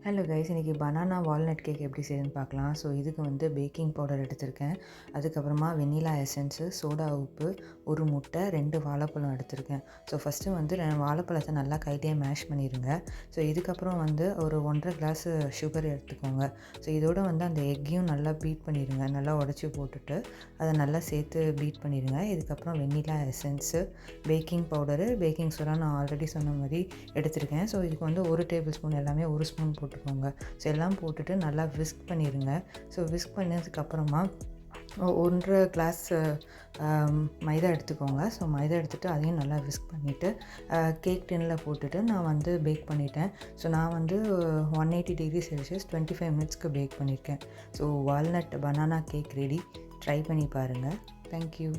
Hello guys, இன்றைக்கி banana walnut cake எப்படி செய்யுதுன்னு பார்க்கலாம். ஸோ இதுக்கு வந்து பேக்கிங் பவுடர் எடுத்திருக்கேன். அதுக்கப்புறமா வெண்ணிலா எசன்ஸு, சோடா உப்பு, ஒரு முட்டை, 2 வாழைப்பழம் எடுத்திருக்கேன். ஸோ ஃபஸ்ட்டு வந்து வாழைப்பழத்தை நல்லா கையிலேயே மேஷ் பண்ணிடுங்க. ஸோ இதுக்கப்புறம் வந்து ஒரு 1.5 கிளாஸு சுகர் எடுத்துக்கோங்க. ஸோ இதோட வந்து அந்த எக்கையும் நல்லா பீட் பண்ணிடுங்க. நல்லா உடச்சி போட்டுட்டு அதை நல்லா சேர்த்து பீட் பண்ணிடுங்க. இதுக்கப்புறம் வெண்ணிலா essence, baking powder, baking soda நான் ஆல்ரெடி சொன்ன மாதிரி எடுத்திருக்கேன். ஸோ இதுக்கு வந்து 1 டேபிள் ஸ்பூன் எல்லாமே 1 ஸ்பூன் போட்டுக்கோங்க. ஸோ எல்லாம் போட்டுட்டு நல்லா விஸ்க் பண்ணிடுங்க. ஸோ விஸ்க் பண்ணதுக்கப்புறமா 1.5 கிளாஸ் மைதா எடுத்துக்கோங்க. ஸோ மைதா எடுத்துகிட்டு அதையும் நல்லா விஸ்க் பண்ணிவிட்டு கேக் டின்னில் போட்டுட்டு நான் வந்து பேக் பண்ணிட்டேன். ஸோ நான் வந்து 180 டிகிரி செல்சியஸ் 25 மினிட்ஸ்க்கு பேக் பண்ணியிருக்கேன். So walnut banana cake ready. Try பண்ணி பாருங்கள். தேங்க்யூ.